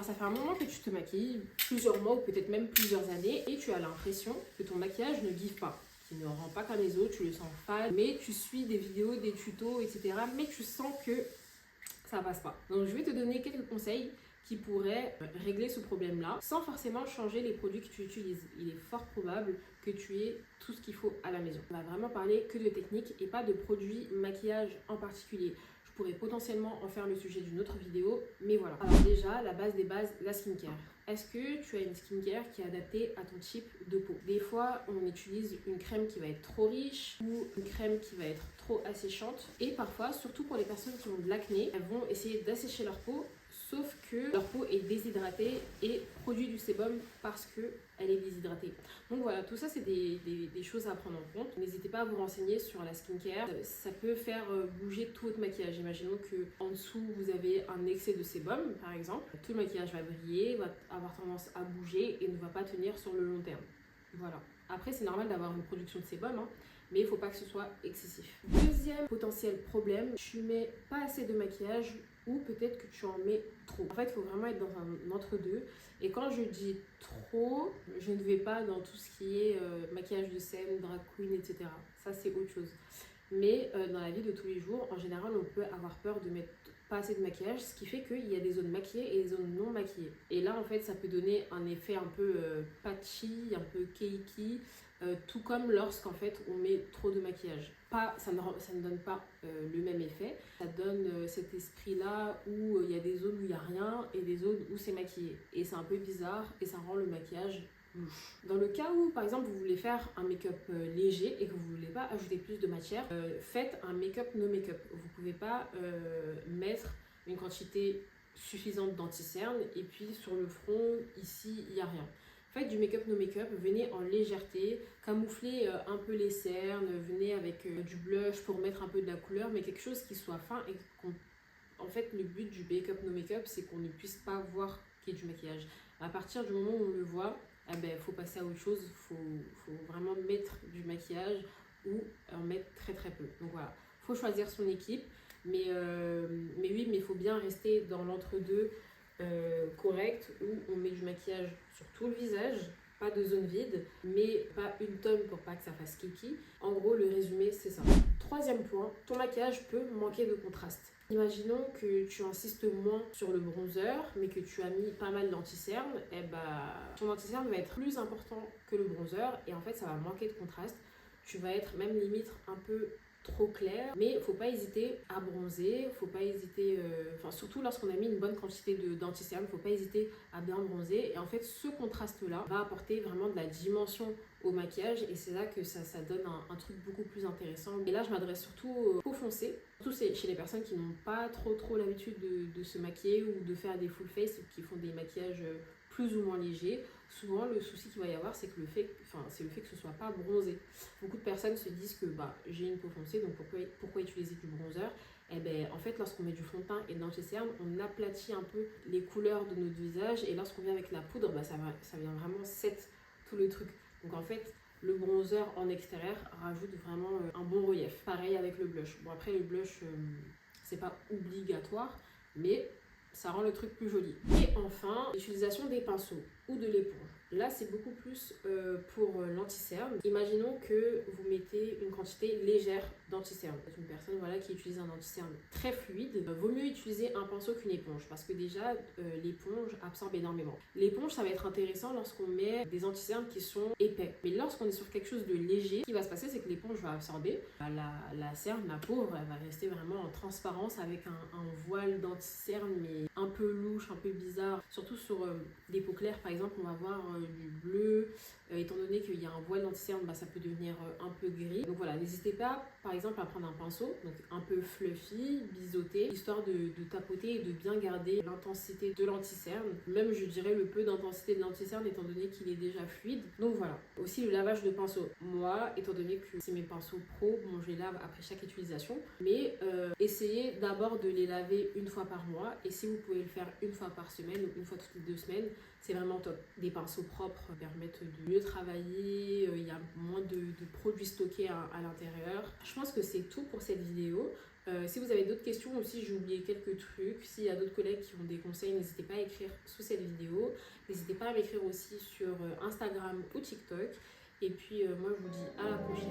Alors ça fait un moment que tu te maquilles, plusieurs mois ou peut-être même plusieurs années, et tu as l'impression que ton maquillage ne give pas, qu'il ne rend pas comme les autres, tu le sens fade, mais tu suis des vidéos, des tutos, etc. Mais tu sens que ça passe pas. Donc je vais te donner quelques conseils qui pourraient régler ce problème-là sans forcément changer les produits que tu utilises. Il est fort probable que tu aies tout ce qu'il faut à la maison. On va vraiment parler que de technique et pas de produits maquillage en particulier. Je pourrais potentiellement en faire le sujet d'une autre vidéo, mais voilà. Alors déjà, la base des bases, la skincare. Est-ce que tu as une skincare qui est adaptée à ton type de peau? Des fois, on utilise une crème qui va être trop riche ou une crème qui va être trop asséchante. Et parfois, surtout pour les personnes qui ont de l'acné, elles vont essayer d'assécher leur peau, sauf que leur peau est déshydratée et produit du sébum parce qu'elle est déshydratée. Donc voilà, tout ça c'est des choses à prendre en compte. N'hésitez pas à vous renseigner sur la skincare. Ça peut faire bouger tout votre maquillage. Imaginons qu'en dessous vous avez un excès de sébum par exemple. Tout le maquillage va briller, va avoir tendance à bouger et ne va pas tenir sur le long terme. Voilà. Après c'est normal d'avoir une production de sébum, mais il ne faut pas que ce soit excessif. Deuxième potentiel problème, tu mets pas assez de maquillage ou peut-être que tu en mets trop. En fait, il faut vraiment être dans un entre-deux. Et quand je dis trop, je ne vais pas dans tout ce qui est maquillage de scène, drag queen, etc. Ça, c'est autre chose. Mais dans la vie de tous les jours, en général, on peut avoir peur de mettre pas assez de maquillage, ce qui fait qu'il y a des zones maquillées et des zones non maquillées. Et là, en fait, ça peut donner un effet un peu patchy, un peu cakey, tout comme lorsqu'en fait, on met trop de maquillage. Ça ne donne pas le même effet. Ça donne cet esprit-là où il y a des zones où il n'y a rien et des zones où c'est maquillé. Et c'est un peu bizarre et ça rend le maquillage louche. Dans le cas où, par exemple, vous voulez faire un make-up léger et que vous ne voulez pas ajouter plus de matière, faites un make-up no make-up. Vous ne pouvez pas mettre une quantité suffisante d'anti-cerne et puis sur le front, ici, il n'y a rien. Faites du make-up no make-up, venez en légèreté, camouflez un peu les cernes, venez avec du blush pour mettre un peu de la couleur, mais quelque chose qui soit fin et en fait, le but du make-up no make-up, c'est qu'on ne puisse pas voir qu'il y a du maquillage. À partir du moment où on le voit, faut passer à autre chose, faut vraiment mettre du maquillage ou en mettre très très peu. Donc voilà, faut choisir son équipe, mais oui, mais il faut bien rester dans l'entre-deux correct où on met du maquillage sur tout le visage, pas de zone vide, mais pas une tonne pour pas que ça fasse kiki. En gros, le résumé, c'est ça. Troisième point, ton maquillage peut manquer de contraste. Imaginons que tu insistes moins sur le bronzer, mais que tu as mis pas mal d'anti-cerne, ton anti-cerne va être plus important que le bronzer et en fait, ça va manquer de contraste. Tu vas être même limite un peu trop clair, mais faut pas hésiter à bronzer, faut pas hésiter, surtout lorsqu'on a mis une bonne quantité d'anti-cerne, faut pas hésiter à bien bronzer et en fait ce contraste là va apporter vraiment de la dimension au maquillage et c'est là que ça donne un truc beaucoup plus intéressant. Et là je m'adresse surtout aux peaux foncées, surtout chez les personnes qui n'ont pas trop l'habitude de se maquiller ou de faire des full face ou qui font des maquillages plus ou moins légers. Souvent le souci qu'il va y avoir c'est le fait que ce soit pas bronzé. Beaucoup de personnes se disent que j'ai une peau foncée donc pourquoi utiliser du bronzer? En fait lorsqu'on met du fond de teint et de l'anti-cerne on aplatit un peu les couleurs de notre visage et lorsqu'on vient avec la poudre ça vient vraiment set tout le truc. Donc en fait le bronzer en extérieur rajoute vraiment un bon relief. Pareil avec le blush. Bon après le blush c'est pas obligatoire mais ça rend le truc plus joli. Et enfin, l'utilisation des pinceaux ou de l'éponge. Là, c'est beaucoup plus pour l'anti-cerne. Imaginons que vous mettez une quantité légère d'anti-cerne. Vous êtes une personne qui utilise un anti-cerne très fluide. Vaut mieux utiliser un pinceau qu'une éponge parce que déjà, l'éponge absorbe énormément. L'éponge, ça va être intéressant lorsqu'on met des anti-cernes qui sont épais. Mais lorsqu'on est sur quelque chose de léger, ce qui va se passer, c'est que l'éponge va absorber. La cerne, la peau, elle va rester vraiment en transparence avec un voile d'anti-cerne, mais un peu louche, un peu bizarre. Surtout sur des peaux claires, par exemple, on va voir du bleu. Étant donné qu'il y a un voile d'anti-cerne, ça peut devenir un peu gris. Donc voilà, n'hésitez pas, par exemple, à prendre un pinceau, donc un peu fluffy, biseauté, histoire de tapoter et de bien garder l'intensité de l'anti-cerne. Même, je dirais, le peu d'intensité de l'anti-cerne, étant donné qu'il est déjà fluide. Donc voilà. Aussi, le lavage de pinceau. Moi, étant donné que c'est mes pinceaux pro, je les lave après chaque utilisation. Mais essayez d'abord de les laver une fois par mois. Et si vous pouvez le faire une fois par semaine ou une fois toutes les 2 semaines, c'est vraiment top. Des pinceaux propres permettent de mieux travailler, il y a moins de produits stockés à l'intérieur. Je pense que c'est tout pour cette vidéo. Si vous avez d'autres questions aussi, j'ai oublié quelques trucs. S'il y a d'autres collègues qui ont des conseils, n'hésitez pas à écrire sous cette vidéo. N'hésitez pas à m'écrire aussi sur Instagram ou TikTok. Et puis moi je vous dis à la prochaine.